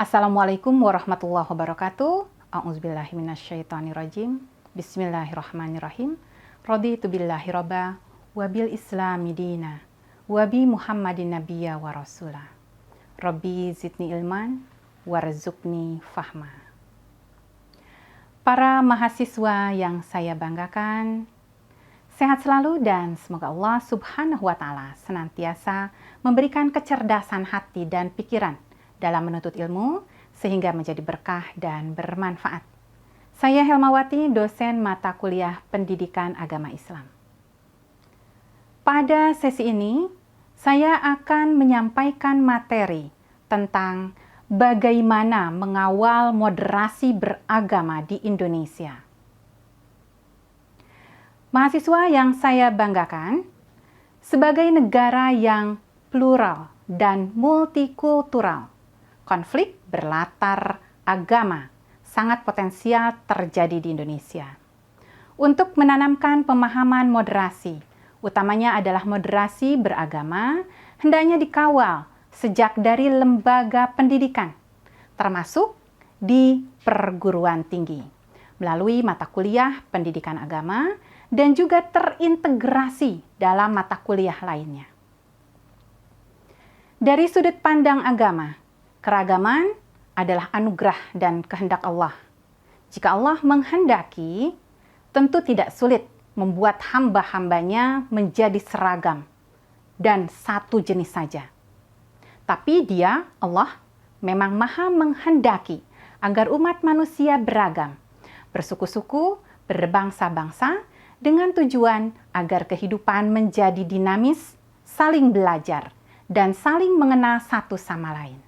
Assalamualaikum warahmatullahi wabarakatuh. A'udzubillahi minasyaitonirrajim. Bismillahirrahmanirrahim. Raditu billahi robba wa bil islami dina wa bi Muhammadin nabiyya wa rasula. Rabbi zidni ilman warzuqni fahma. Para mahasiswa yang saya banggakan, sehat selalu dan semoga Allah Subhanahu wa taala senantiasa memberikan kecerdasan hati dan pikiran dalam menuntut ilmu, sehingga menjadi berkah dan bermanfaat. Saya Helmawati, dosen mata kuliah Pendidikan Agama Islam. Pada sesi ini, saya akan menyampaikan materi tentang bagaimana mengawal moderasi beragama di Indonesia. Mahasiswa yang saya banggakan, sebagai negara yang plural dan multikultural, konflik berlatar agama sangat potensial terjadi di Indonesia. Untuk menanamkan pemahaman moderasi, utamanya adalah moderasi beragama, hendaknya dikawal sejak dari lembaga pendidikan, termasuk di perguruan tinggi, melalui mata kuliah pendidikan agama dan juga terintegrasi dalam mata kuliah lainnya. Dari sudut pandang agama, keragaman adalah anugerah dan kehendak Allah. Jika Allah menghendaki, tentu tidak sulit membuat hamba-hambanya menjadi seragam dan satu jenis saja. Tapi Dia, Allah, memang maha menghendaki agar umat manusia beragam, bersuku-suku, berbangsa-bangsa, dengan tujuan agar kehidupan menjadi dinamis, saling belajar, dan saling mengenal satu sama lain.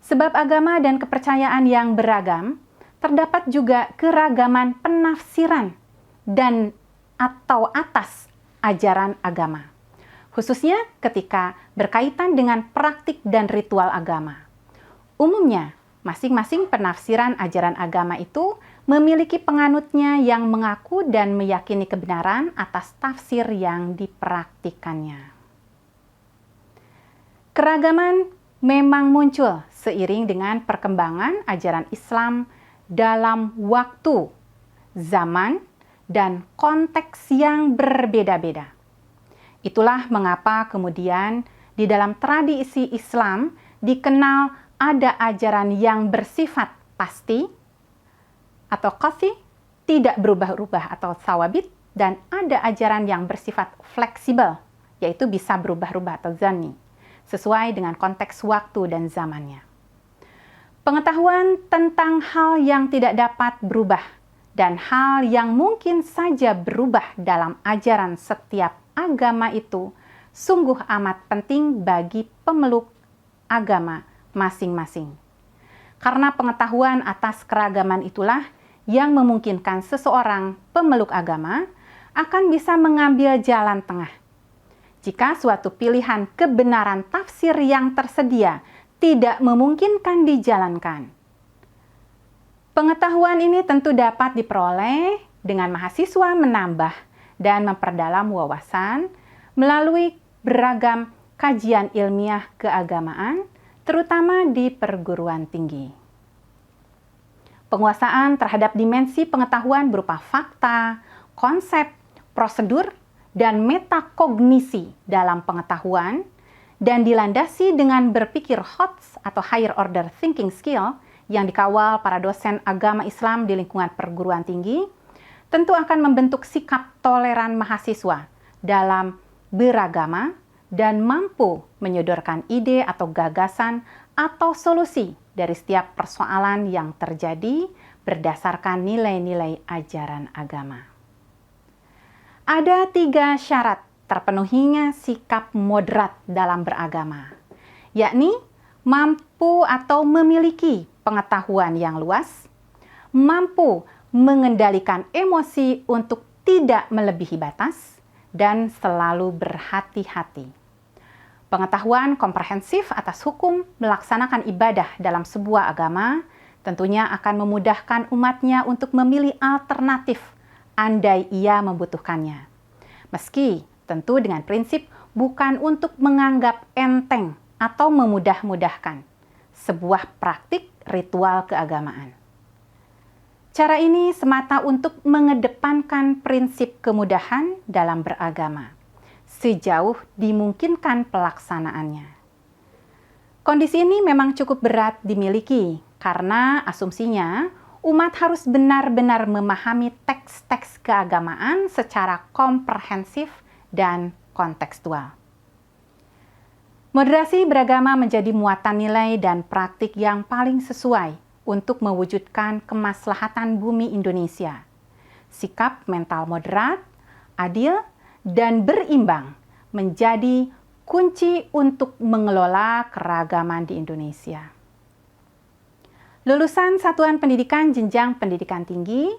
Sebab agama dan kepercayaan yang beragam, terdapat juga keragaman penafsiran dan atau atas ajaran agama. Khususnya ketika berkaitan dengan praktik dan ritual agama. Umumnya, masing-masing penafsiran ajaran agama itu memiliki penganutnya yang mengaku dan meyakini kebenaran atas tafsir yang dipraktikannya. Keragaman memang muncul seiring dengan perkembangan ajaran Islam dalam waktu, zaman, dan konteks yang berbeda-beda. Itulah mengapa kemudian di dalam tradisi Islam dikenal ada ajaran yang bersifat pasti atau qat'i, tidak berubah-ubah atau sawabit, dan ada ajaran yang bersifat fleksibel, yaitu bisa berubah-ubah atau zanni, sesuai dengan konteks waktu dan zamannya. Pengetahuan tentang hal yang tidak dapat berubah dan hal yang mungkin saja berubah dalam ajaran setiap agama itu sungguh amat penting bagi pemeluk agama masing-masing. Karena pengetahuan atas keragaman itulah yang memungkinkan seseorang pemeluk agama akan bisa mengambil jalan tengah. Jika suatu pilihan kebenaran tafsir yang tersedia tidak memungkinkan dijalankan. Pengetahuan ini tentu dapat diperoleh dengan mahasiswa menambah dan memperdalam wawasan melalui beragam kajian ilmiah keagamaan, terutama di perguruan tinggi. Penguasaan terhadap dimensi pengetahuan berupa fakta, konsep, prosedur, dan metakognisi dalam pengetahuan dan dilandasi dengan berpikir HOTS atau Higher Order Thinking Skill yang dikawal para dosen agama Islam di lingkungan perguruan tinggi, tentu akan membentuk sikap toleran mahasiswa dalam beragama dan mampu menyodorkan ide atau gagasan atau solusi dari setiap persoalan yang terjadi berdasarkan nilai-nilai ajaran agama. Ada 3 syarat terpenuhinya sikap moderat dalam beragama, yakni mampu atau memiliki pengetahuan yang luas, mampu mengendalikan emosi untuk tidak melebihi batas, dan selalu berhati-hati. Pengetahuan komprehensif atas hukum melaksanakan ibadah dalam sebuah agama tentunya akan memudahkan umatnya untuk memilih alternatif andai ia membutuhkannya. Meski tentu dengan prinsip bukan untuk menganggap enteng atau memudah-mudahkan, sebuah praktik ritual keagamaan. Cara ini semata untuk mengedepankan prinsip kemudahan dalam beragama, sejauh dimungkinkan pelaksanaannya. Kondisi ini memang cukup berat dimiliki, karena asumsinya umat harus benar-benar memahami teks-teks keagamaan secara komprehensif dan kontekstual. Moderasi beragama menjadi muatan nilai dan praktik yang paling sesuai untuk mewujudkan kemaslahatan bumi Indonesia. Sikap mental moderat, adil, dan berimbang menjadi kunci untuk mengelola keragaman di Indonesia. Lulusan satuan pendidikan jenjang pendidikan tinggi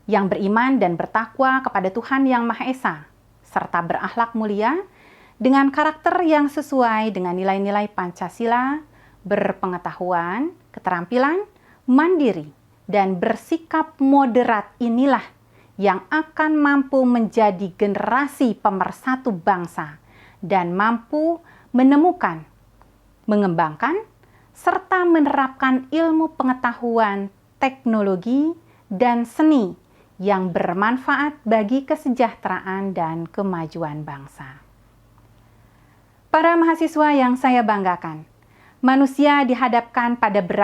yang beriman dan bertakwa kepada Tuhan Yang Maha Esa, serta berakhlak mulia dengan karakter yang sesuai dengan nilai-nilai Pancasila, berpengetahuan, keterampilan, mandiri, dan bersikap moderat inilah yang akan mampu menjadi generasi pemersatu bangsa dan mampu menemukan, mengembangkan, serta menerapkan ilmu pengetahuan, teknologi, dan seni yang bermanfaat bagi kesejahteraan dan kemajuan bangsa. Para mahasiswa yang saya banggakan, manusia dihadapkan pada beragam